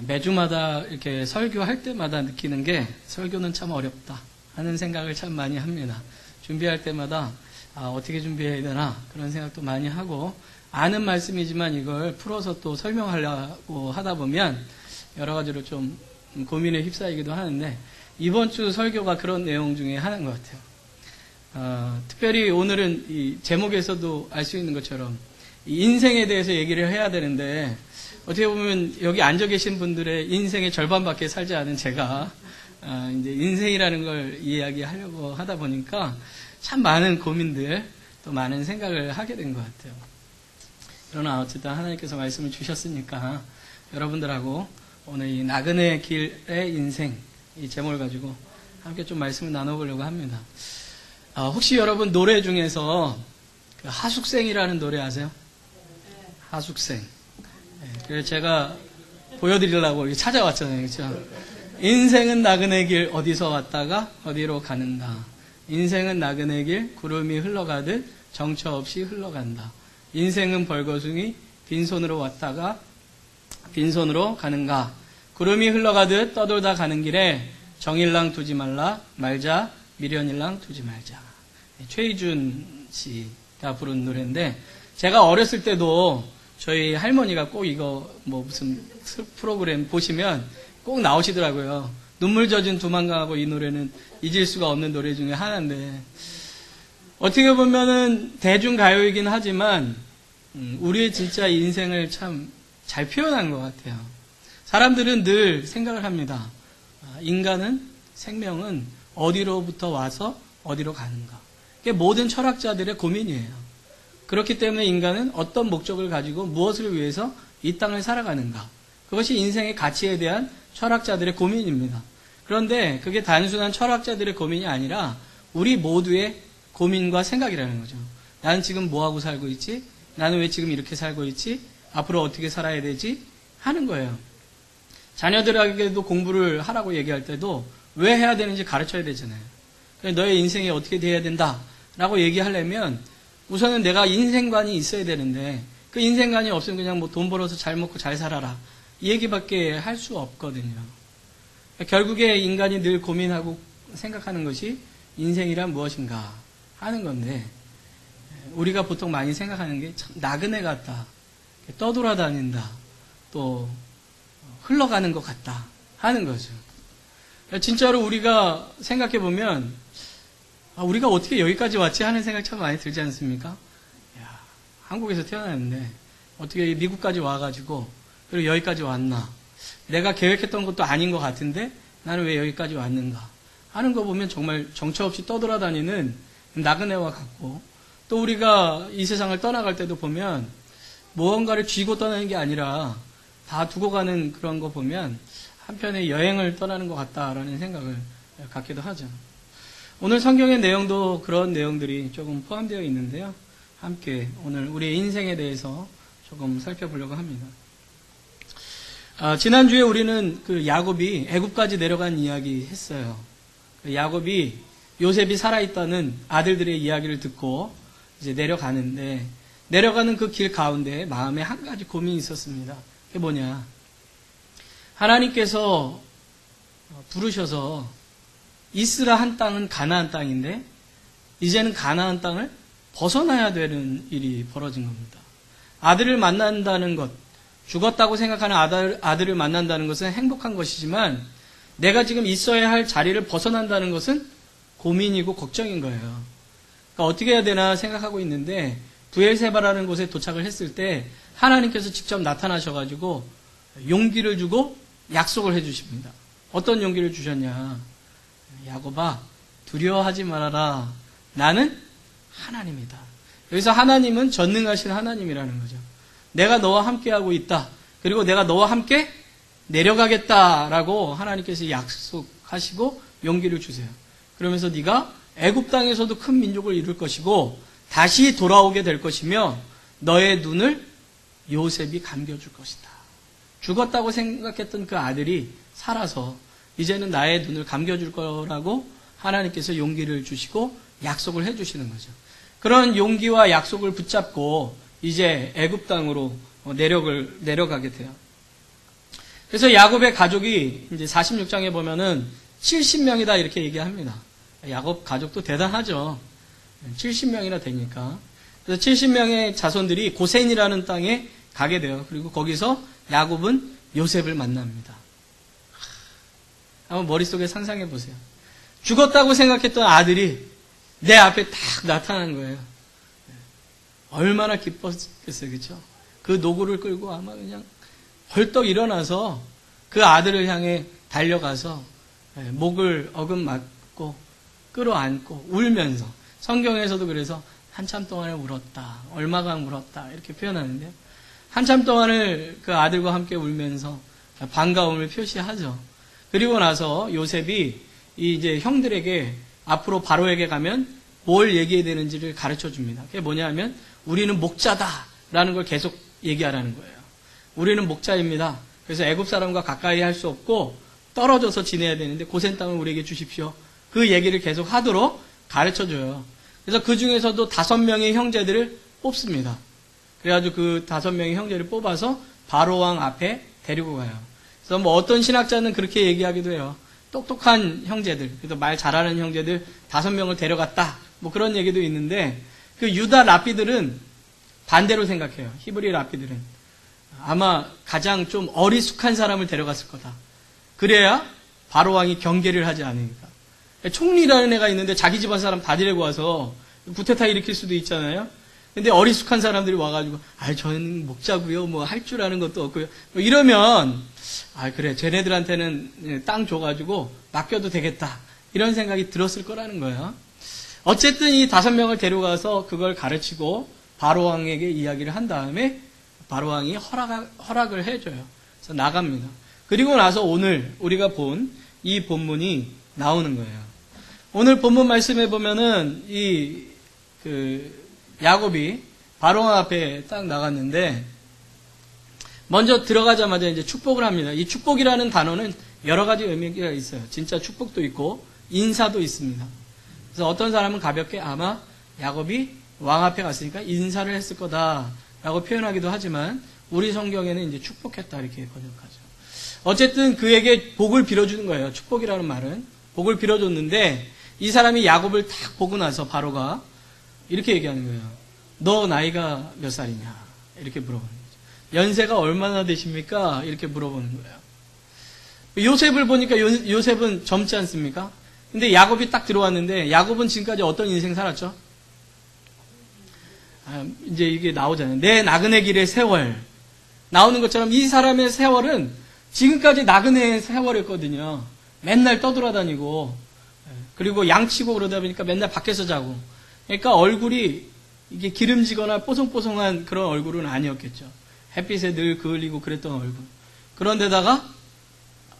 매주마다 이렇게 설교할 때마다 느끼는 게 설교는 참 어렵다 하는 생각을 참 많이 합니다. 준비할 때마다 어떻게 준비해야 되나 그런 생각도 많이 하고, 아는 말씀이지만 이걸 풀어서 또 설명하려고 하다 보면 여러 가지로 좀 고민에 휩싸이기도 하는데, 이번 주 설교가 그런 내용 중에 하나인 것 같아요. 특별히 오늘은 이 제목에서도 알 수 있는 것처럼 이 인생에 대해서 얘기를 해야 되는데, 어떻게 보면 여기 앉아 계신 분들의 인생의 절반밖에 살지 않은 제가 이제 인생이라는 걸 이야기하려고 하다 보니까 참 많은 고민들, 또 많은 생각을 하게 된 것 같아요. 그러나 어쨌든 하나님께서 말씀을 주셨으니까 여러분들하고 오늘 이 나그네 길의 인생, 이 제목을 가지고 함께 좀 말씀을 나눠보려고 합니다. 혹시 여러분 노래 중에서 그 하숙생이라는 노래 아세요? 하숙생. 그래서 제가 보여드리려고 찾아왔잖아요. 그렇죠? 인생은 나그네 길 어디서 왔다가 어디로 가는가. 인생은 나그네 길 구름이 흘러가듯 정처 없이 흘러간다. 인생은 벌거숭이 빈손으로 왔다가 빈손으로 가는가. 구름이 흘러가듯 떠돌다 가는 길에 정일랑 두지 말자 미련일랑 두지 말자. 최희준 씨가 부른 노래인데, 제가 어렸을 때도 저희 할머니가 꼭 이거 무슨 프로그램 보시면 꼭 나오시더라고요. 눈물 젖은 두만강하고 이 노래는 잊을 수가 없는 노래 중에 하나인데, 어떻게 보면은 대중가요이긴 하지만 우리의 진짜 인생을 참 잘 표현한 것 같아요. 사람들은 늘 생각을 합니다. 인간은, 생명은 어디로부터 와서 어디로 가는가. 그게 모든 철학자들의 고민이에요. 그렇기 때문에 인간은 어떤 목적을 가지고 무엇을 위해서 이 땅을 살아가는가. 그것이 인생의 가치에 대한 철학자들의 고민입니다. 그런데 그게 단순한 철학자들의 고민이 아니라 우리 모두의 고민과 생각이라는 거죠. 나는 지금 뭐하고 살고 있지? 나는 왜 지금 이렇게 살고 있지? 앞으로 어떻게 살아야 되지? 하는 거예요. 자녀들에게도 공부를 하라고 얘기할 때도 왜 해야 되는지 가르쳐야 되잖아요. 너의 인생이 어떻게 돼야 된다라고 얘기하려면 우선은 내가 인생관이 있어야 되는데, 그 인생관이 없으면 그냥 돈 벌어서 잘 먹고 잘 살아라, 이 얘기밖에 할 수 없거든요. 결국에 인간이 늘 고민하고 생각하는 것이 인생이란 무엇인가 하는 건데, 우리가 보통 많이 생각하는 게 참 나그네 같다, 떠돌아다닌다, 또 흘러가는 것 같다 하는 거죠. 진짜로 우리가 생각해 보면 우리가 어떻게 여기까지 왔지 하는 생각 참 많이 들지 않습니까? 야, 한국에서 태어났는데 어떻게 미국까지 와가지고 그리고 여기까지 왔나? 내가 계획했던 것도 아닌 것 같은데 나는 왜 여기까지 왔는가 하는 거 보면 정말 정처 없이 떠돌아다니는 나그네와 같고, 또 우리가 이 세상을 떠나갈 때도 보면 무언가를 쥐고 떠나는 게 아니라 다 두고 가는 그런 거 보면 한편의 여행을 떠나는 것 같다라는 생각을 갖기도 하죠. 오늘 성경의 내용도 그런 내용들이 조금 포함되어 있는데요. 함께 오늘 우리의 인생에 대해서 조금 살펴보려고 합니다. 지난주에 우리는 그 야곱이 애굽까지 내려간 이야기 했어요. 야곱이 요셉이 살아있다는 아들들의 이야기를 듣고 이제 내려가는데, 내려가는 그 길 가운데 마음에 한 가지 고민이 있었습니다. 그게 뭐냐? 하나님께서 부르셔서 이스라 한 땅은 가나안 땅인데 이제는 가나안 땅을 벗어나야 되는 일이 벌어진 겁니다. 아들을 만난다는 것, 죽었다고 생각하는 아들을 만난다는 것은 행복한 것이지만 내가 지금 있어야 할 자리를 벗어난다는 것은 고민이고 걱정인 거예요. 그러니까 어떻게 해야 되나 생각하고 있는데, 부엘세바라는 곳에 도착을 했을 때 하나님께서 직접 나타나셔가지고 용기를 주고 약속을 해주십니다. 어떤 용기를 주셨냐? 야곱아, 두려워하지 말아라. 나는 하나님이다. 여기서 하나님은 전능하신 하나님이라는 거죠. 내가 너와 함께하고 있다. 그리고 내가 너와 함께 내려가겠다라고 하나님께서 약속하시고 용기를 주세요. 그러면서 네가 애굽 땅에서도 큰 민족을 이룰 것이고 다시 돌아오게 될 것이며 너의 눈을 요셉이 감겨줄 것이다. 죽었다고 생각했던 그 아들이 살아서 이제는 나의 눈을 감겨줄 거라고 하나님께서 용기를 주시고 약속을 해주시는 거죠. 그런 용기와 약속을 붙잡고 이제 애굽 땅으로 내려가게 돼요. 그래서 야곱의 가족이 이제 46장에 보면은 70명이다 이렇게 얘기합니다. 야곱 가족도 대단하죠. 70명이나 되니까. 그래서 70명의 자손들이 고센이라는 땅에 가게 돼요. 그리고 거기서 야곱은 요셉을 만납니다. 한번 머릿속에 상상해 보세요. 죽었다고 생각했던 아들이 내 앞에 딱 나타난 거예요. 얼마나 기뻤겠어요. 그렇죠? 그 노구를 끌고 아마 그냥 벌떡 일어나서 그 아들을 향해 달려가서 목을 어금맞고 끌어안고 울면서, 성경에서도 그래서 한참 동안을 울었다, 얼마간 울었다 이렇게 표현하는데요. 한참 동안을 그 아들과 함께 울면서 반가움을 표시하죠. 그리고 나서 요셉이 이제 형들에게 앞으로 바로에게 가면 뭘 얘기해야 되는지를 가르쳐 줍니다. 그게 뭐냐 하면 우리는 목자다라는 걸 계속 얘기하라는 거예요. 우리는 목자입니다. 그래서 애굽 사람과 가까이 할 수 없고 떨어져서 지내야 되는데 고센 땅을 우리에게 주십시오. 그 얘기를 계속 하도록 가르쳐줘요. 그래서 그 중에서도 5명의 형제들을 뽑습니다. 그래가지고 그 5명의 형제를 뽑아서 바로왕 앞에 데리고 가요. 그래서 뭐 어떤 신학자는 그렇게 얘기하기도 해요. 똑똑한 형제들, 그래서 말 잘하는 형제들 5명을 데려갔다. 뭐 그런 얘기도 있는데 그 유다 라피들은 반대로 생각해요. 히브리 라피들은 아마 가장 좀 어리숙한 사람을 데려갔을 거다. 그래야 바로왕이 경계를 하지 않으니까. 총리라는 애가 있는데 자기 집안 사람 다 데리고 와서 구테타 일으킬 수도 있잖아요. 근데 어리숙한 사람들이 와가지고 저는 목자고요. 뭐 할 줄 아는 것도 없고요. 뭐 이러면 그래 쟤네들한테는 땅 줘가지고 맡겨도 되겠다. 이런 생각이 들었을 거라는 거예요. 어쨌든 이 5명을 데려가서 그걸 가르치고 바로왕에게 이야기를 한 다음에 바로왕이 허락을 해줘요. 그래서 나갑니다. 그리고 나서 오늘 우리가 본 이 본문이 나오는 거예요. 오늘 본문 말씀해 보면은 야곱이 바로왕 앞에 딱 나갔는데 먼저 들어가자마자 이제 축복을 합니다. 이 축복이라는 단어는 여러 가지 의미가 있어요. 진짜 축복도 있고 인사도 있습니다. 그래서 어떤 사람은 가볍게 아마 야곱이 왕 앞에 갔으니까 인사를 했을 거다라고 표현하기도 하지만 우리 성경에는 이제 축복했다 이렇게 번역하죠. 어쨌든 그에게 복을 빌어주는 거예요. 축복이라는 말은 복을 빌어줬는데 이 사람이 야곱을 딱 보고 나서 바로가 이렇게 얘기하는 거예요. 너 나이가 몇 살이냐? 이렇게 물어보는 거죠. 연세가 얼마나 되십니까? 이렇게 물어보는 거예요. 요셉을 보니까 요셉은 젊지 않습니까? 근데 야곱이 딱 들어왔는데 야곱은 지금까지 어떤 인생 살았죠? 이제 이게 나오잖아요. 내 나그네 길의 세월. 나오는 것처럼 이 사람의 세월은 지금까지 나그네의 세월이었거든요. 맨날 떠돌아다니고 그리고 양치고 그러다 보니까 맨날 밖에서 자고 그러니까 얼굴이 이게 기름지거나 뽀송뽀송한 그런 얼굴은 아니었겠죠. 햇빛에 늘 그을리고 그랬던 얼굴. 그런데다가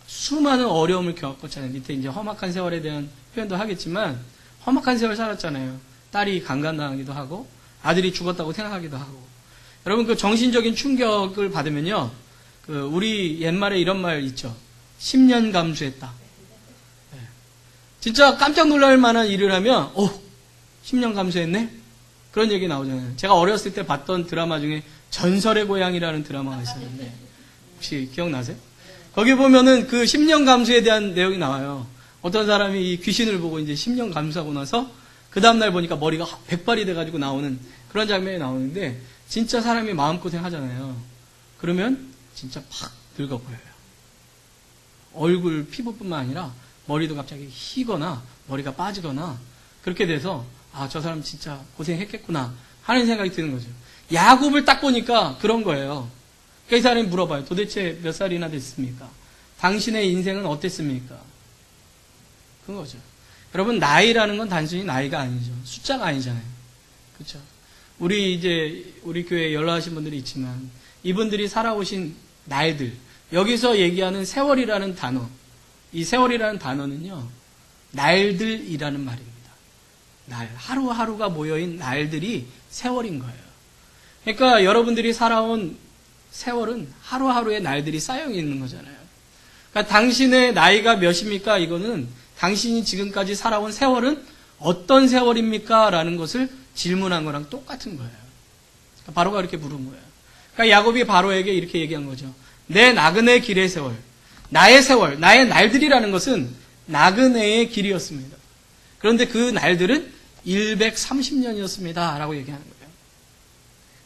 수많은 어려움을 겪었잖아요. 밑에 이제 험악한 세월에 대한 표현도 하겠지만 험악한 세월 살았잖아요. 딸이 강간당하기도 하고 아들이 죽었다고 생각하기도 하고. 여러분 그 정신적인 충격을 받으면요. 우리 옛말에 이런 말 있죠. 10년 감수했다. 네. 진짜 깜짝 놀랄 만한 일을 하면 10년 감수했네? 그런 얘기 나오잖아요. 제가 어렸을 때 봤던 드라마 중에 전설의 고향이라는 드라마가 있었는데 혹시 기억나세요? 거기 보면은 그 10년 감수에 대한 내용이 나와요. 어떤 사람이 이 귀신을 보고 이제 10년 감수하고 나서 그 다음날 보니까 머리가 백발이 돼가지고 나오는 그런 장면이 나오는데 진짜 사람이 마음고생 하잖아요. 그러면 진짜 팍 늙어 보여요. 얼굴 피부뿐만 아니라 머리도 갑자기 희거나 머리가 빠지거나 그렇게 돼서 저 사람 진짜 고생했겠구나 하는 생각이 드는 거죠. 야곱을 딱 보니까 그런 거예요. 그러니까 이 사람이 물어봐요. 도대체 몇 살이나 됐습니까? 당신의 인생은 어땠습니까? 그거죠. 여러분 나이라는 건 단순히 나이가 아니죠. 숫자가 아니잖아요. 그렇죠? 우리 교회에 연락하신 분들이 있지만 이분들이 살아오신 날들 여기서 얘기하는 세월이라는 단어 이 세월이라는 단어는요. 날들이라는 말입니다. 날 하루하루가 모여있는 날들이 세월인 거예요. 그러니까 여러분들이 살아온 세월은 하루하루의 날들이 쌓여 있는 거잖아요. 그러니까 당신의 나이가 몇입니까? 이거는 당신이 지금까지 살아온 세월은 어떤 세월입니까? 라는 것을 질문한 거랑 똑같은 거예요. 그러니까 바로가 이렇게 물은 거예요. 그러니까 야곱이 바로에게 이렇게 얘기한 거죠. 내 나그네 길의 세월, 나의 세월, 나의 날들이라는 것은 나그네의 길이었습니다. 그런데 그 날들은 130년이었습니다. 라고 얘기하는 거예요.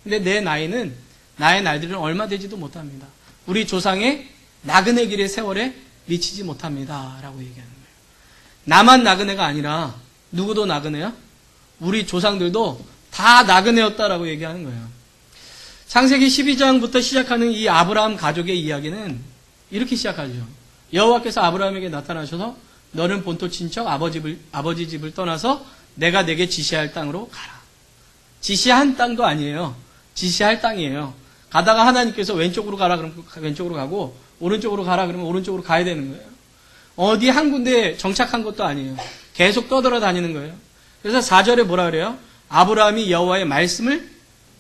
근데 내 나이는, 나의 날들은 얼마 되지도 못합니다. 우리 조상의 나그네 길의 세월에 미치지 못합니다. 라고 얘기하는 거예요. 나만 나그네가 아니라 누구도 나그네야? 우리 조상들도 다 나그네였다라고 얘기하는 거예요. 창세기 12장부터 시작하는 이 아브라함 가족의 이야기는 이렇게 시작하죠. 여호와께서 아브라함에게 나타나셔서 너는 본토 친척 아버지 집을 떠나서 내가 내게 지시할 땅으로 가라. 지시한 땅도 아니에요. 지시할 땅이에요. 가다가 하나님께서 왼쪽으로 가라 그러면 왼쪽으로 가고 오른쪽으로 가라 그러면 오른쪽으로 가야 되는 거예요. 어디 한 군데에 정착한 것도 아니에요. 계속 떠돌아다니는 거예요. 그래서 4절에 뭐라 그래요? 아브라함이 여호와의 말씀을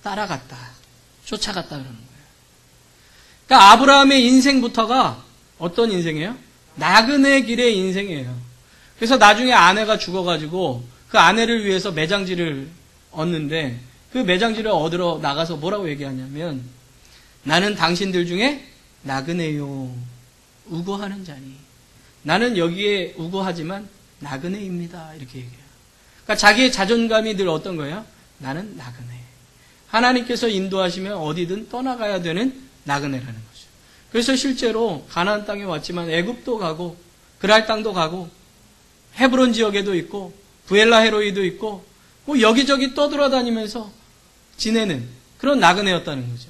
따라갔다. 쫓아갔다 그러는 거예요. 그러니까 아브라함의 인생부터가 어떤 인생이에요? 나그네 길의 인생이에요. 그래서 나중에 아내가 죽어가지고 그 아내를 위해서 매장지를 얻는데 그 매장지를 얻으러 나가서 뭐라고 얘기하냐면 나는 당신들 중에 나그네요. 우고하는 자니. 나는 여기에 우고하지만 나그네입니다. 이렇게 얘기해요. 그러니까 자기의 자존감이 늘 어떤 거예요? 나는 나그네. 하나님께서 인도하시면 어디든 떠나가야 되는 나그네라는 거죠. 그래서 실제로 가나안 땅에 왔지만 애굽도 가고 그랄 땅도 가고 헤브론 지역에도 있고 부엘라 헤로이도 있고 뭐 여기저기 떠돌아다니면서 지내는 그런 나그네였다는 거죠.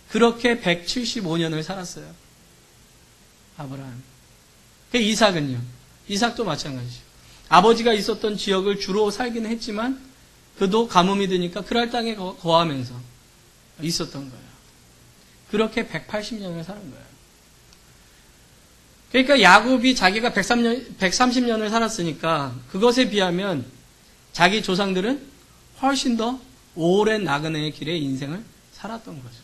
그렇게 175년을 살았어요. 아브라함. 이삭은요. 이삭도 마찬가지죠. 아버지가 있었던 지역을 주로 살기는 했지만 그도 가뭄이 드니까 그랄 땅에 거하면서 있었던 거예요. 그렇게 180년을 사는 거예요. 그러니까 야곱이 자기가 130년을 살았으니까 그것에 비하면 자기 조상들은 훨씬 더 오랜 나그네의 길의 인생을 살았던 거죠.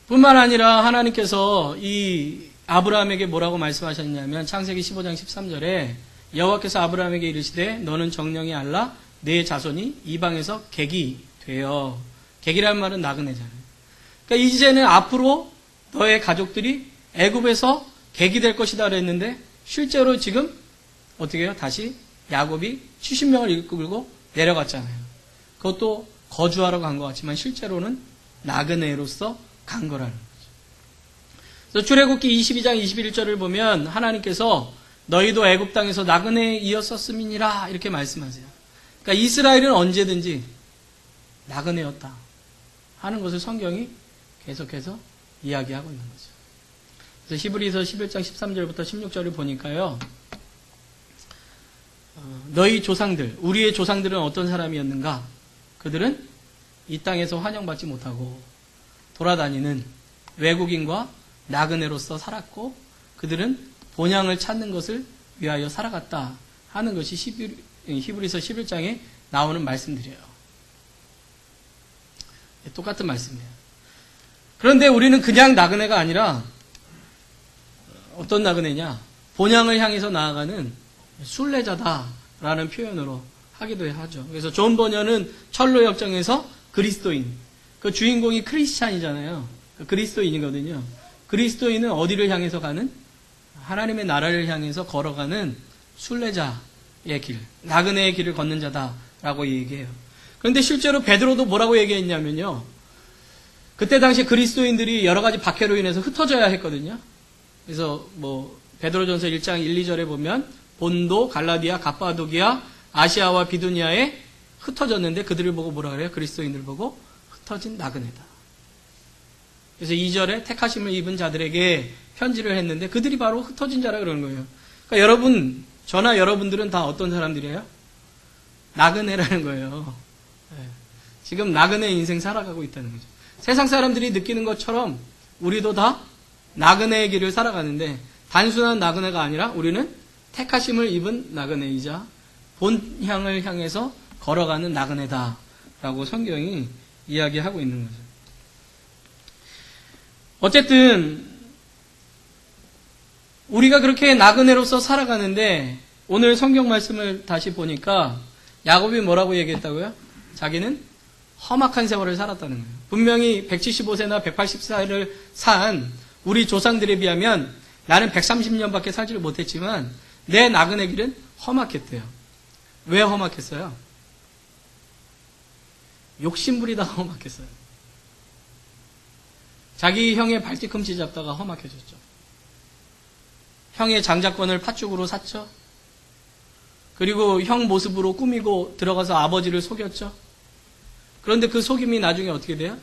뿐만 아니라 하나님께서 이 아브라함에게 뭐라고 말씀하셨냐면 창세기 15장 13절에 여호와께서 아브라함에게 이르시되 너는 정령이 알라 내 자손이 이방에서 객이 되어. 객이라는 말은 나그네잖아요. 그러니까 이제는 앞으로 너의 가족들이 애굽에서 객이 될 것이다 그랬는데 실제로 지금 어떻게 해요? 다시 야곱이 70명을 이끌고 내려갔잖아요. 그것도 거주하러 간 것 같지만 실제로는 나그네로서 간 거라는 거죠. 그래서 출애굽기 22장 21절을 보면 하나님께서 너희도 애굽 땅에서 나그네이었었음이니라 이렇게 말씀하세요. 그러니까 이스라엘은 언제든지 나그네였다 하는 것을 성경이 계속해서 이야기하고 있는 거죠. 그래서 히브리서 11장 13절부터 16절을 보니까요. 너희 조상들, 우리의 조상들은 어떤 사람이었는가? 그들은 이 땅에서 환영받지 못하고 돌아다니는 외국인과 나그네로서 살았고 그들은 본향을 찾는 것을 위하여 살아갔다 하는 것이 히브리서 11장에 나오는 말씀들이에요. 똑같은 말씀이에요. 그런데 우리는 그냥 나그네가 아니라 어떤 나그네냐? 본향을 향해서 나아가는 순례자다라는 표현으로 하기도 하죠. 그래서 존 버녀는 철로 역정에서 그리스도인, 그 주인공이 크리스찬이잖아요. 그리스도인이거든요. 그리스도인은 어디를 향해서 가는? 하나님의 나라를 향해서 걸어가는 순례자의 길, 나그네의 길을 걷는 자다라고 얘기해요. 그런데 실제로 베드로도 뭐라고 얘기했냐면요. 그때 당시 그리스도인들이 여러 가지 박해로 인해서 흩어져야 했거든요. 그래서 베드로전서 1장 1, 2절에 보면 본도, 갈라디아, 갑바도기아, 아시아와 비두니아에 흩어졌는데 그들을 보고 뭐라 그래요? 그리스도인들 보고 흩어진 나그네다. 그래서 2절에 택하심을 입은 자들에게 편지를 했는데 그들이 바로 흩어진 자라 그러는 거예요. 그러니까 여러분, 저나 여러분들은 다 어떤 사람들이에요? 나그네라는 거예요. 지금 나그네 인생 살아가고 있다는 거죠. 세상 사람들이 느끼는 것처럼 우리도 다 나그네의 길을 살아가는데 단순한 나그네가 아니라 우리는 택하심을 입은 나그네이자 본향을 향해서 걸어가는 나그네다라고 성경이 이야기하고 있는 거죠. 어쨌든 우리가 그렇게 나그네로서 살아가는데 오늘 성경 말씀을 다시 보니까 야곱이 뭐라고 얘기했다고요? 자기는 험악한 세월을 살았다는 거예요. 분명히 175세나 180세를 산 우리 조상들에 비하면 나는 130년밖에 살지를 못했지만 내 나그네 길은 험악했대요. 왜 험악했어요? 욕심부리다가 험악했어요. 자기 형의 발뒤꿈치 잡다가 험악해졌죠. 형의 장자권을 팥죽으로 샀죠. 그리고 형 모습으로 꾸미고 들어가서 아버지를 속였죠. 그런데 그 속임이 나중에 어떻게 돼요?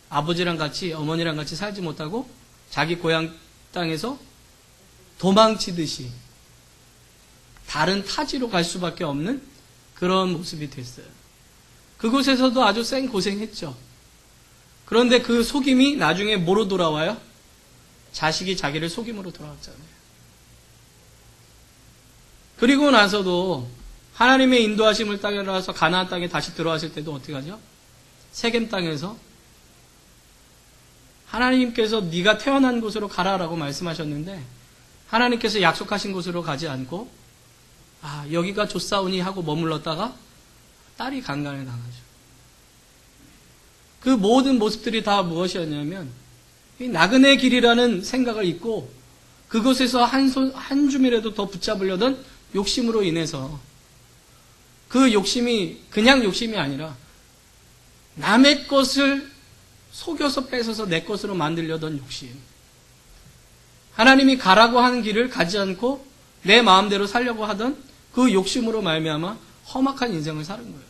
아버지랑 같이 어머니랑 같이 살지 못하고 자기 고향 땅에서 도망치듯이 다른 타지로 갈 수밖에 없는 그런 모습이 됐어요. 그곳에서도 아주 쌩 고생했죠. 그런데 그 속임이 나중에 뭐로 돌아와요? 자식이 자기를 속임으로 돌아왔잖아요. 그리고 나서도 하나님의 인도하심을 따라서 가나안 땅에 다시 들어왔을 때도 어떻게 하죠? 세겜 땅에서 하나님께서 네가 태어난 곳으로 가라라고 말씀하셨는데 하나님께서 약속하신 곳으로 가지 않고 여기가 좋사오니 하고 머물렀다가 딸이 강간을 당하죠. 그 모든 모습들이 다 무엇이었냐면 이 나그네 길이라는 생각을 잊고 그곳에서 한 줌이라도 더 붙잡으려던 욕심으로 인해서 그 욕심이 그냥 욕심이 아니라 남의 것을 속여서 뺏어서 내 것으로 만들려던 욕심. 하나님이 가라고 하는 길을 가지 않고 내 마음대로 살려고 하던 그 욕심으로 말미암아 험악한 인생을 사는 거예요.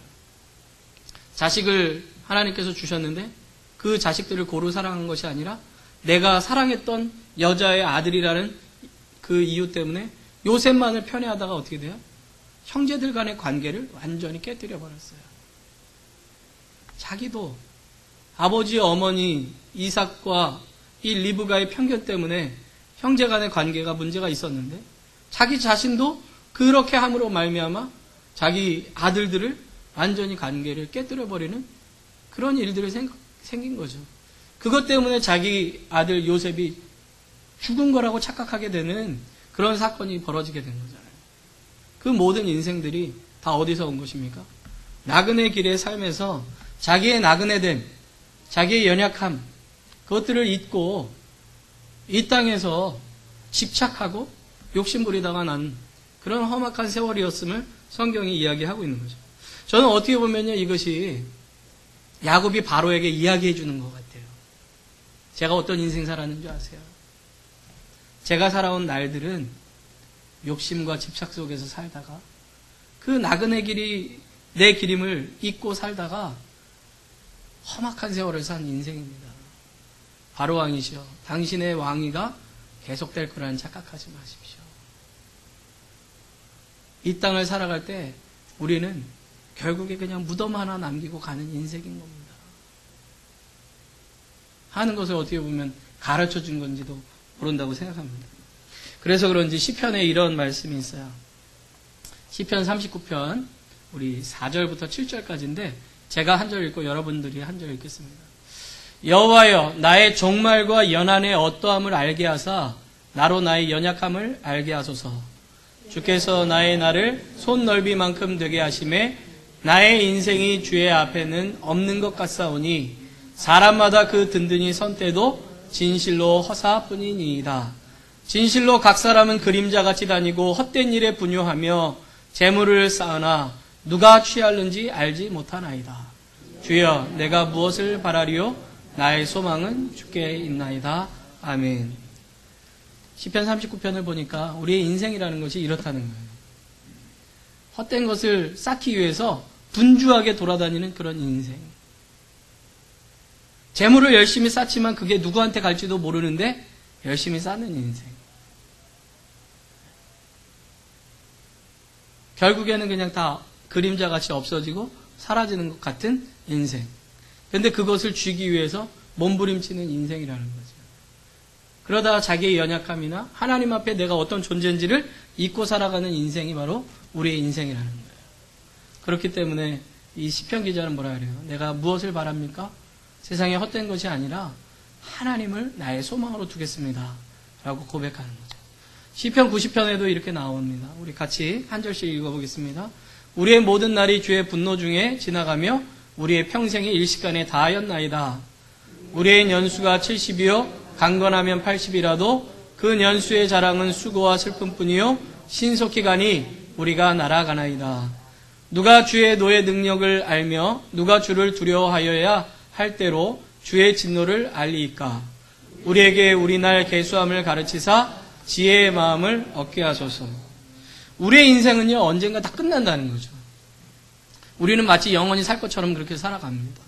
자식을 하나님께서 주셨는데 그 자식들을 고루 사랑한 것이 아니라 내가 사랑했던 여자의 아들이라는 그 이유 때문에 요셉만을 편애하다가 어떻게 돼요? 형제들 간의 관계를 완전히 깨뜨려 버렸어요. 자기도 아버지 어머니 이삭과 이 리브가의 편견 때문에 형제 간의 관계가 문제가 있었는데 자기 자신도 그렇게 함으로 말미암아 자기 아들들을 완전히 관계를 깨뜨려 버리는 그런 일들이 생긴 거죠. 그것 때문에 자기 아들 요셉이 죽은 거라고 착각하게 되는 그런 사건이 벌어지게 된 거잖아요. 그 모든 인생들이 다 어디서 온 것입니까? 나그네 길의 삶에서 자기의 나그네됨, 자기의 연약함, 그것들을 잊고 이 땅에서 집착하고 욕심부리다가 난 그런 험악한 세월이었음을 성경이 이야기하고 있는 거죠. 저는 어떻게 보면요, 이것이 야곱이 바로에게 이야기해 주는 것 같아요. 제가 어떤 인생 살았는지 아세요? 제가 살아온 날들은 욕심과 집착 속에서 살다가 그 나그네 길이 내 길임을 잊고 살다가 험악한 세월을 산 인생입니다. 바로 왕이시여, 당신의 왕위가 계속될 거라는 착각하지 마십시오. 이 땅을 살아갈 때 우리는 결국에 그냥 무덤 하나 남기고 가는 인생인 겁니다. 하는 것을 어떻게 보면 가르쳐 준 건지도 모른다고 생각합니다. 그래서 그런지 시편에 이런 말씀이 있어요. 시편 39편 우리 4절부터 7절까지인데 제가 한 절 읽고 여러분들이 한 절 읽겠습니다. 여호와여, 나의 종말과 연한의 어떠함을 알게 하사 나로 나의 연약함을 알게 하소서. 주께서 나의 날을 손 넓이만큼 되게 하심에 나의 인생이 주의 앞에는 없는 것 같사오니 사람마다 그 든든히 선 때도 진실로 허사뿐이니이다. 진실로 각 사람은 그림자같이 다니고 헛된 일에 분유하며 재물을 쌓으나 누가 취하는지 알지 못하나이다. 주여, 내가 무엇을 바라리요? 나의 소망은 주께 있나이다. 아멘. 시편 39편을 보니까 우리의 인생이라는 것이 이렇다는 거예요. 헛된 것을 쌓기 위해서 분주하게 돌아다니는 그런 인생. 재물을 열심히 쌓지만 그게 누구한테 갈지도 모르는데 열심히 쌓는 인생. 결국에는 그냥 다 그림자같이 없어지고 사라지는 것 같은 인생. 그런데 그것을 쥐기 위해서 몸부림치는 인생이라는 거죠. 그러다가 자기의 연약함이나 하나님 앞에 내가 어떤 존재인지를 잊고 살아가는 인생이 바로 우리의 인생이라는 거예요. 그렇기 때문에 이 시편 기자는 뭐라 그래요? 내가 무엇을 바랍니까? 세상에 헛된 것이 아니라 하나님을 나의 소망으로 두겠습니다. 라고 고백하는 거죠. 시편 90편에도 이렇게 나옵니다. 우리 같이 한 절씩 읽어보겠습니다. 우리의 모든 날이 주의 분노 중에 지나가며 우리의 평생의 일시간에 다하였나이다. 우리의 년수가 70이요 강건하면 80이라도 그 년수의 자랑은 수고와 슬픔뿐이요 신속히 가니 우리가 날아가나이다. 누가 주의 노의 능력을 알며 누가 주를 두려워하여야 할 때로 주의 진노를 알리이까. 우리에게 우리 날 계수함을 가르치사 지혜의 마음을 얻게 하소서. 우리의 인생은요 언젠가 다 끝난다는 거죠. 우리는 마치 영원히 살 것처럼 그렇게 살아갑니다.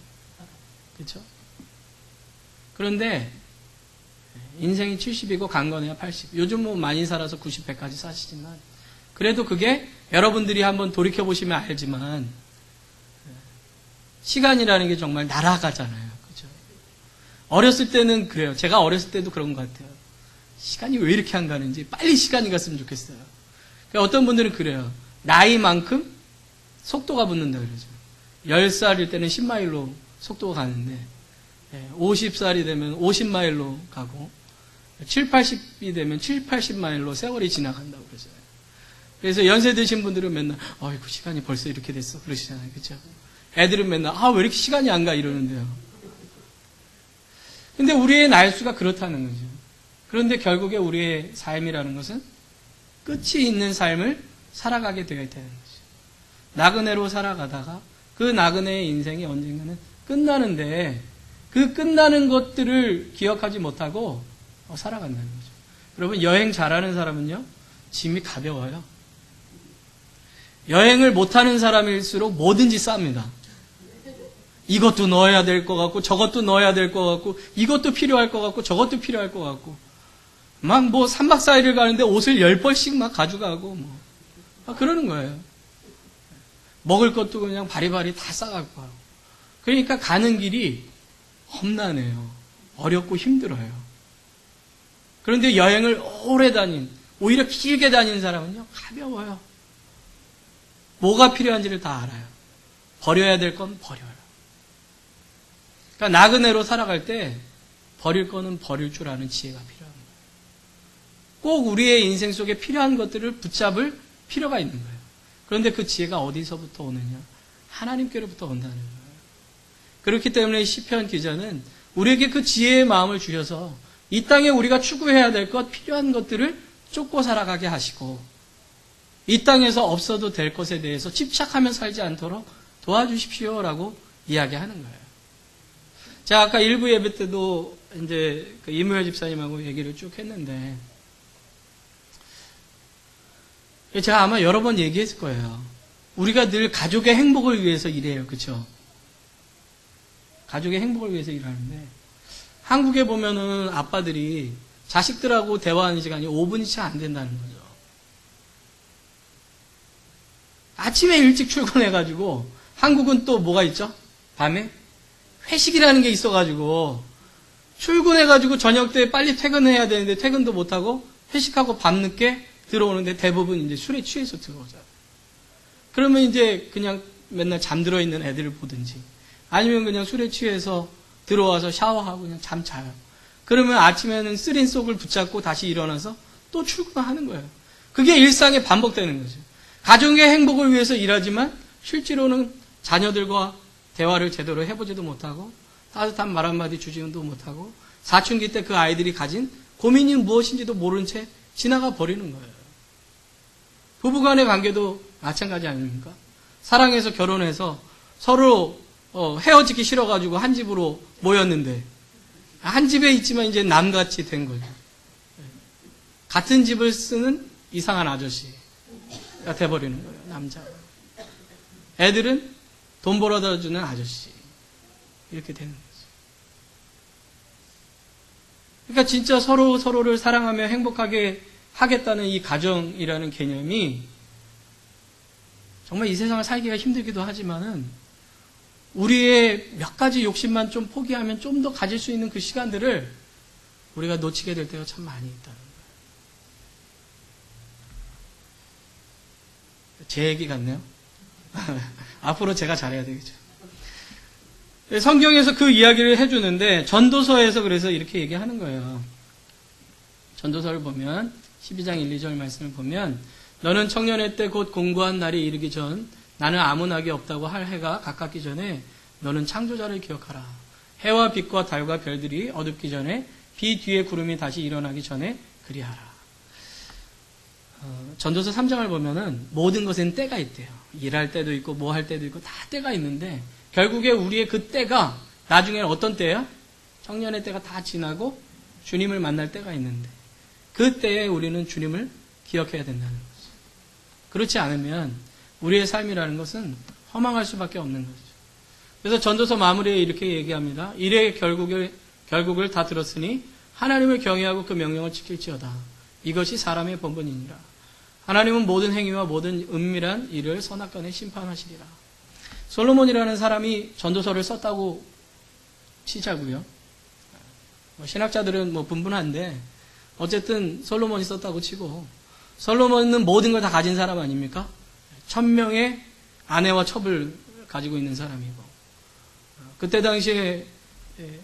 그렇죠? 그런데 인생이 70이고 강건해야 80. 요즘 뭐 많이 살아서 90, 100까지 사시지만 그래도 그게 여러분들이 한번 돌이켜보시면 알지만 시간이라는 게 정말 날아가잖아요. 그죠? 어렸을 때는 그래요. 제가 어렸을 때도 그런 것 같아요. 시간이 왜 이렇게 안 가는지 빨리 시간이 갔으면 좋겠어요. 그러니까 어떤 분들은 그래요. 나이만큼 속도가 붙는다 그러죠. 10살일 때는 10마일로 속도가 가는데 50살이 되면 50마일로 가고 7, 80이 되면 7, 80마일로 세월이 지나간다고 그러죠. 그래서 연세 드신 분들은 맨날 어이구 시간이 벌써 이렇게 됐어 그러시잖아요. 그렇죠? 애들은 맨날 왜 이렇게 시간이 안 가 이러는데요. 근데 우리의 날수가 그렇다는 거죠. 그런데 결국에 우리의 삶이라는 것은 끝이 있는 삶을 살아가게 되어야 되는 거죠. 나그네로 살아가다가 그 나그네의 인생이 언젠가는 끝나는데 그 끝나는 것들을 기억하지 못하고 살아간다는 거죠. 여러분 여행 잘하는 사람은요 짐이 가벼워요. 여행을 못하는 사람일수록 뭐든지 쌉니다. 이것도 넣어야 될 것 같고 저것도 넣어야 될 것 같고 이것도 필요할 것 같고 저것도 필요할 것 같고 막 뭐 3박 4일을 가는데 옷을 10벌씩 막 가져가고 그러는 거예요. 먹을 것도 그냥 바리바리 다 싸갖고 하고. 그러니까 가는 길이 험난해요. 어렵고 힘들어요. 그런데 여행을 오래 오히려 길게 다닌 사람은요 가벼워요. 뭐가 필요한지를 다 알아요. 버려야 될 건 버려요. 그러니까 나그네로 살아갈 때 버릴 거는 버릴 줄 아는 지혜가 필요한 거예요. 꼭 우리의 인생 속에 필요한 것들을 붙잡을 필요가 있는 거예요. 그런데 그 지혜가 어디서부터 오느냐? 하나님께로부터 온다는 거예요. 그렇기 때문에 시편 기자는 우리에게 그 지혜의 마음을 주셔서 이 땅에 우리가 추구해야 될 것, 필요한 것들을 쫓고 살아가게 하시고 이 땅에서 없어도 될 것에 대해서 집착하며 살지 않도록 도와주십시오라고 이야기하는 거예요. 제가 아까 일부 예배 때도 이제 그 이무열 집사님하고 얘기를 쭉 했는데 제가 아마 여러 번 얘기했을 거예요. 우리가 늘 가족의 행복을 위해서 일해요. 그렇죠? 가족의 행복을 위해서 일하는데 한국에 보면은 아빠들이 자식들하고 대화하는 시간이 5분이 채 안 된다는 거죠. 아침에 일찍 출근해가지고 한국은 또 뭐가 있죠? 밤에 회식이라는 게 있어가지고 출근해가지고 저녁 때 빨리 퇴근해야 되는데 퇴근도 못하고 회식하고 밤늦게 들어오는데 대부분 이제 술에 취해서 들어오잖아요. 그러면 이제 그냥 맨날 잠들어 있는 애들을 보든지 아니면 그냥 술에 취해서 들어와서 샤워하고 그냥 잠 자요. 그러면 아침에는 쓰린 속을 붙잡고 다시 일어나서 또 출근하는 거예요. 그게 일상에 반복되는 거죠. 가정의 행복을 위해서 일하지만 실제로는 자녀들과 대화를 제대로 해보지도 못하고 따뜻한 말 한마디 주지도 못하고 사춘기 때 그 아이들이 가진 고민이 무엇인지도 모른 채 지나가 버리는 거예요. 부부간의 관계도 마찬가지 아닙니까? 사랑해서 결혼해서 서로 헤어지기 싫어가지고 한 집으로 모였는데 한 집에 있지만 이제 남같이 된 거죠. 같은 집을 쓰는 이상한 아저씨가 돼버리는 거예요. 남자. 애들은 돈 벌어다 주는 아저씨. 이렇게 되는 거죠. 그러니까 진짜 서로를 사랑하며 행복하게 하겠다는 이 가정이라는 개념이 정말 이 세상을 살기가 힘들기도 하지만은 우리의 몇 가지 욕심만 좀 포기하면 좀 더 가질 수 있는 그 시간들을 우리가 놓치게 될 때가 참 많이 있다는 거예요. 제 얘기 같네요. 앞으로 제가 잘해야 되겠죠. 성경에서 그 이야기를 해주는데 전도서에서 그래서 이렇게 얘기하는 거예요. 전도서를 보면 12장 1, 2절 말씀을 보면 너는 청년의 때 곧 공고한 날이 이르기 전 나는 아무 낙이 없다고 할 해가 가깝기 전에 너는 창조자를 기억하라. 해와 빛과 달과 별들이 어둡기 전에 비 뒤에 구름이 다시 일어나기 전에 그리하라. 전도서 3장을 보면은 모든 것에는 때가 있대요. 일할 때도 있고 뭐 할 때도 있고 다 때가 있는데 결국에 우리의 그 때가 나중에는 어떤 때야? 청년의 때가 다 지나고 주님을 만날 때가 있는데 그 때에 우리는 주님을 기억해야 된다는 거죠. 그렇지 않으면 우리의 삶이라는 것은 허망할 수밖에 없는 거죠. 그래서 전도서 마무리에 이렇게 얘기합니다. 이래 결국을 다 들었으니 하나님을 경외하고 그 명령을 지킬지어다. 이것이 사람의 본분이니라. 하나님은 모든 행위와 모든 은밀한 일을 선악간에 심판하시리라. 솔로몬이라는 사람이 전도서를 썼다고 치자고요. 신학자들은 분분한데 어쨌든 솔로몬이 썼다고 치고 솔로몬은 모든 걸 다 가진 사람 아닙니까? 1000명의 아내와 첩을 가지고 있는 사람이고 그때 당시에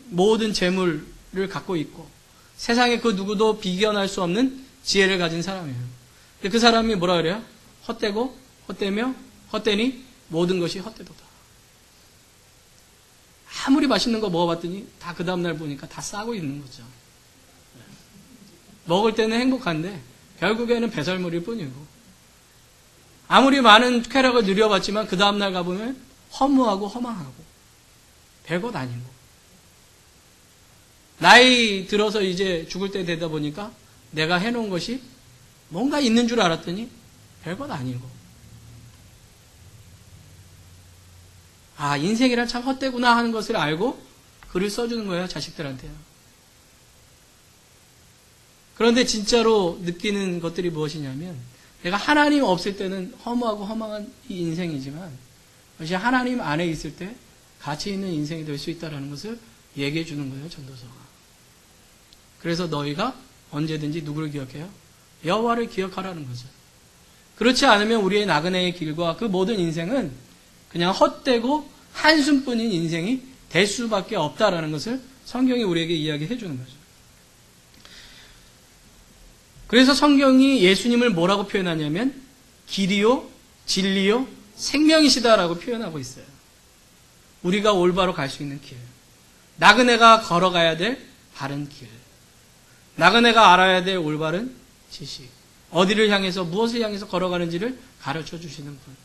모든 재물을 갖고 있고 세상에 그 누구도 비견할 수 없는 지혜를 가진 사람이에요. 근데 그 사람이 뭐라 그래요? 헛되고 헛되며 헛되니 모든 것이 헛되도다. 아무리 맛있는 거 먹어봤더니 다 그 다음날 보니까 다 싸고 있는 거죠. 먹을 때는 행복한데 결국에는 배설물일 뿐이고 아무리 많은 쾌락을 누려봤지만 그 다음날 가보면 허무하고 허망하고 별것 아니고 나이 들어서 이제 죽을 때 되다 보니까 내가 해놓은 것이 뭔가 있는 줄 알았더니 별것 아니고 아 인생이란 참 헛되구나 하는 것을 알고 글을 써주는 거예요. 자식들한테요. 그런데 진짜로 느끼는 것들이 무엇이냐면 내가 하나님 없을 때는 허무하고 허망한 이 인생이지만 그것이 하나님 안에 있을 때 가치 있는 인생이 될 수 있다는 것을 얘기해 주는 거예요. 전도서가. 그래서 너희가 언제든지 누구를 기억해요? 여호와를 기억하라는 거죠. 그렇지 않으면 우리의 나그네의 길과 그 모든 인생은 그냥 헛되고 한숨뿐인 인생이 될 수밖에 없다라는 것을 성경이 우리에게 이야기해 주는 거죠. 그래서 성경이 예수님을 뭐라고 표현하냐면 길이요, 진리요, 생명이시다라고 표현하고 있어요. 우리가 올바로 갈 수 있는 길. 나그네가 걸어가야 될 바른 길. 나그네가 알아야 될 올바른 지식. 어디를 향해서 무엇을 향해서 걸어가는지를 가르쳐 주시는 분.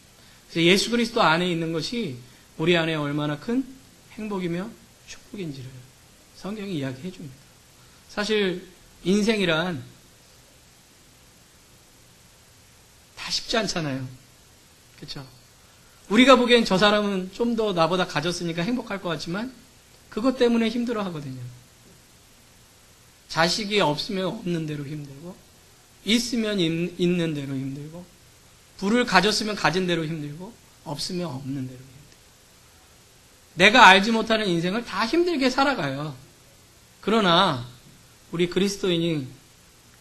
그래서 예수 그리스도 안에 있는 것이 우리 안에 얼마나 큰 행복이며 축복인지를 성경이 이야기해 줍니다. 사실 인생이란 다 쉽지 않잖아요. 그렇죠? 우리가 보기엔 저 사람은 좀 더 나보다 가졌으니까 행복할 것 같지만 그것 때문에 힘들어 하거든요. 자식이 없으면 없는 대로 힘들고 있으면 있는 대로 힘들고 부를 가졌으면 가진 대로 힘들고 없으면 없는 대로 힘들고 내가 알지 못하는 인생을 다 힘들게 살아가요. 그러나 우리 그리스도인이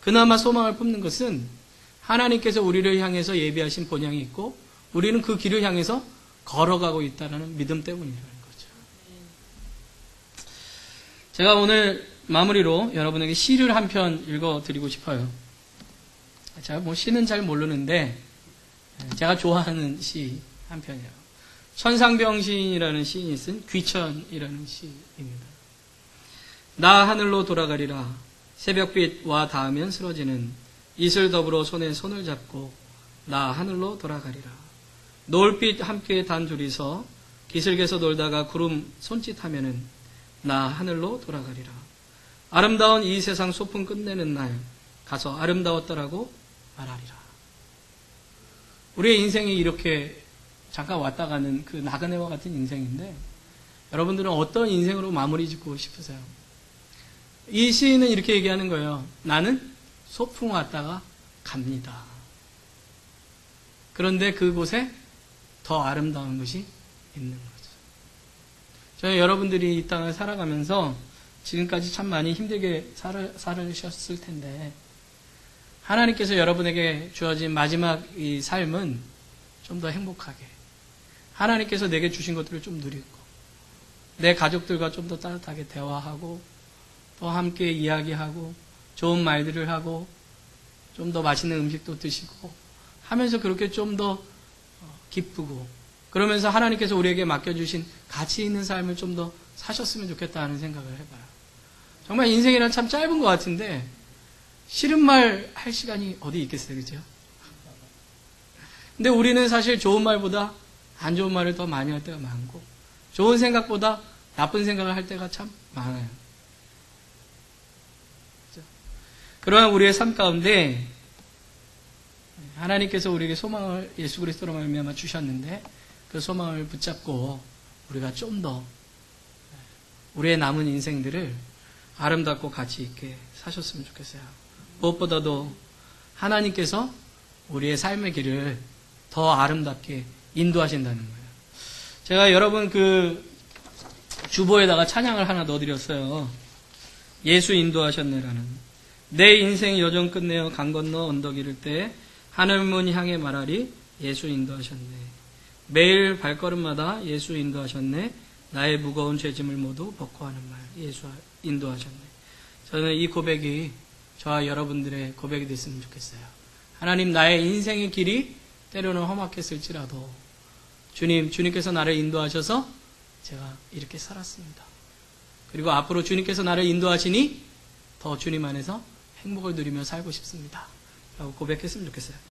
그나마 소망을 품는 것은 하나님께서 우리를 향해서 예비하신 본향이 있고 우리는 그 길을 향해서 걸어가고 있다는 믿음 때문이라는 거죠. 제가 오늘 마무리로 여러분에게 시를 한 편 읽어드리고 싶어요. 제가 시는 잘 모르는데 제가 좋아하는 시 한 편이에요. 천상병 시인이라는 시인이 쓴 귀천이라는 시입니다. 나 하늘로 돌아가리라. 새벽빛 와 닿으면 쓰러지는 이슬 더불어 손에 손을 잡고 나 하늘로 돌아가리라. 노을빛 함께 단 둘이서 기슭에서 놀다가 구름 손짓하면은 나 하늘로 돌아가리라. 아름다운 이 세상 소풍 끝내는 날 가서 아름다웠더라고 말하리라. 우리의 인생이 이렇게 잠깐 왔다 가는 그 나그네와 같은 인생인데 여러분들은 어떤 인생으로 마무리 짓고 싶으세요? 이 시인은 이렇게 얘기하는 거예요. 나는 소풍 왔다가 갑니다. 그런데 그곳에 더 아름다운 것이 있는 거죠. 저는 여러분들이 이 땅을 살아가면서 지금까지 참 많이 힘들게 살으셨을 텐데 하나님께서 여러분에게 주어진 마지막 이 삶은 좀 더 행복하게 하나님께서 내게 주신 것들을 좀 누리고 내 가족들과 좀 더 따뜻하게 대화하고 또 함께 이야기하고 좋은 말들을 하고 좀 더 맛있는 음식도 드시고 하면서 그렇게 좀 더 기쁘고 그러면서 하나님께서 우리에게 맡겨주신 가치 있는 삶을 좀 더 사셨으면 좋겠다 하는 생각을 해봐요. 정말 인생이란 참 짧은 것 같은데 싫은 말 할 시간이 어디 있겠어요, 그죠? 근데 우리는 사실 좋은 말보다 안 좋은 말을 더 많이 할 때가 많고 좋은 생각보다 나쁜 생각을 할 때가 참 많아요. 그렇죠? 그러한 우리의 삶 가운데 하나님께서 우리에게 소망을 예수 그리스도로 말미암아 주셨는데 그 소망을 붙잡고 우리가 좀 더 우리의 남은 인생들을 아름답고 가치 있게 사셨으면 좋겠어요. 무엇보다도 하나님께서 우리의 삶의 길을 더 아름답게 인도하신다는 거예요. 제가 여러분 그 주보에다가 찬양을 하나 넣어드렸어요. 예수 인도하셨네라는. 내 인생 여정 끝내어 강 건너 언덕 이를 때 하늘문 향해 말하리 예수 인도하셨네. 매일 발걸음마다 예수 인도하셨네. 나의 무거운 죄짐을 모두 벗고 하는 말 예수 인도하셨네. 저는 이 고백이 저와 여러분들의 고백이 됐으면 좋겠어요. 하나님, 나의 인생의 길이 때로는 험악했을지라도 주님께서 나를 인도하셔서 제가 이렇게 살았습니다. 그리고 앞으로 주님께서 나를 인도하시니 더 주님 안에서 행복을 누리며 살고 싶습니다. 라고 고백했으면 좋겠어요.